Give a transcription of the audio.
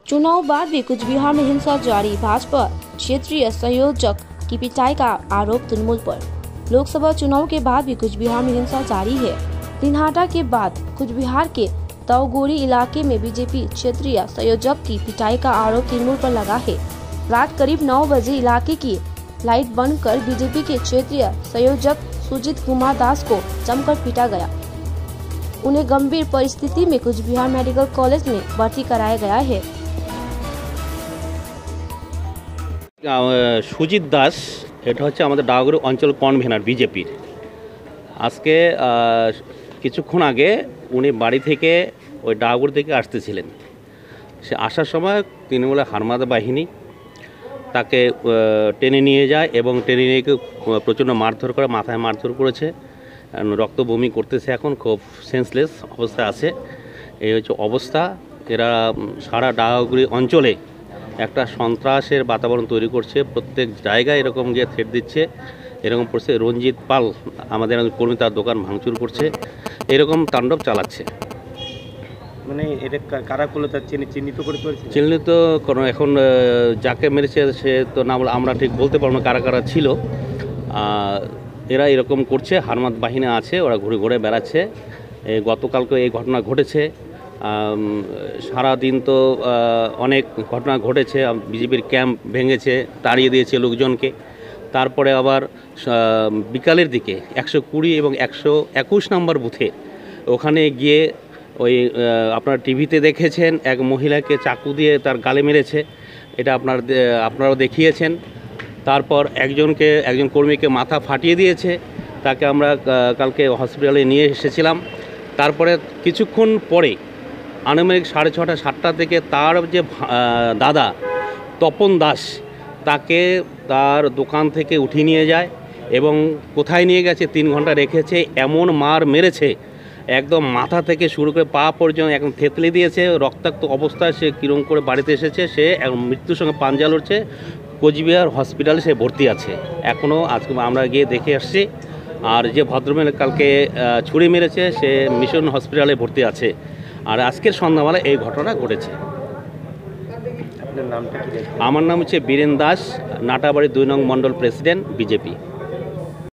चुनाव बाद भी कुछ बिहार में हिंसा जारी, भाजपा क्षेत्रीय संयोजक की पिटाई का आरोप तृणमूल पर। लोकसभा चुनाव के बाद भी कुछ बिहार में हिंसा जारी है। दिनहाटा के बाद कुछ बिहार के तवगोरी इलाके में बीजेपी क्षेत्रीय संयोजक की पिटाई का आरोप तृणमूल पर लगा है। रात करीब 9 बजे इलाके की लाइट बंद कर बीजेपी के क्षेत्रीय संयोजक सुजीत कुमार दास को जमकर पीटा गया। उन्हें गंभीर परिस्थिति में कुछ बिहार मेडिकल कॉलेज में भर्ती कराया गया है। সুজিত দাস এটা হচ্ছে আমাদের ডাগুড়ি অঞ্চল কনভেনার বিজেপির। আজকে কিছুক্ষণ আগে উনি বাড়ি থেকে ওই ডাগুড়ি থেকে আসতেছিলেন। সে আসার সময় তৃণমূলের হারমাদ বাহিনী তাকে টেনে নিয়ে যায় এবং টেনে নিয়ে প্রচণ্ড মারধর করে, মাথায় মারধর করেছে, রক্ত বমি করতেছে, এখন খুব সেন্সলেস অবস্থায় আছে। এই হচ্ছে অবস্থা। এরা সারা ডাগুড়ি অঞ্চলে একটা সন্ত্রাসের বাতাবরণ তৈরি করছে, প্রত্যেক জায়গায় এরকম গিয়ে থ্রেট দিচ্ছে। এরকম করছে রঞ্জিত পাল আমাদের কর্মী, তার দোকান ভাঙচুর করছে, এরকম তাণ্ডব চালাচ্ছে। মানে এটা কারা করলো তার চিহ্নিত করে চিহ্নিত কোনো এখন যাকে মেরেছে সে তো নাম আমরা ঠিক বলতে পারবো না কারা কারা ছিল। এরা এরকম করছে, হারমাদ বাহিনী আছে, ওরা ঘুরে ঘুরে বেড়াচ্ছে। গতকালকে এই ঘটনা ঘটেছে। সারা দিন তো অনেক ঘটনা ঘটেছে। বিজেপির ক্যাম্প ভেঙেছে, তাড়িয়ে দিয়েছে লোকজনকে। তারপরে আবার বিকালের দিকে 120 এবং 121 নম্বর বুথে ওখানে গিয়ে ওই আপনারা টিভিতে দেখেছেন, এক মহিলাকে চাকু দিয়ে তার গালে মেরেছে, এটা আপনারাও দেখিয়েছেন। তারপর একজন কর্মীকে মাথা ফাটিয়ে দিয়েছে, তাকে আমরা কালকে হসপিটালে নিয়ে এসেছিলাম। তারপরে কিছুক্ষণ পরে আনুমানিক 6:30 7টা থেকে তার যে দাদা তপন দাস তাকে তার দোকান থেকে উঠিয়ে নিয়ে যায় এবং কোথায় নিয়ে গেছে 3 ঘন্টা রেখেছে। এমন মার মেরেছে, একদম মাথা থেকে শুরু করে পা পর্যন্ত একদম থেতলে দিয়েছে। রক্তাক্ত অবস্থায় সে কীরকম করে বাড়িতে এসেছে, সে মৃত্যুর সঙ্গে পাঞ্জা লড়ছে। কোচবিহার হসপিটালে সে ভর্তি আছে এখনও। আজকে আমরা গিয়ে দেখে আসছি। আর যে ভদ্রমহিলা কালকে ছুরি মেরেছে সে মিশন হসপিটালে ভর্তি আছে। আর আজকের সন্ধ্যাবেলা এই ঘটনা ঘটেছে। আপনার নামটা কি? আমার নাম হচ্ছে বীরেন দাস, নাটাবাড়ি 2 নং মণ্ডল প্রেসিডেন্ট, বিজেপি।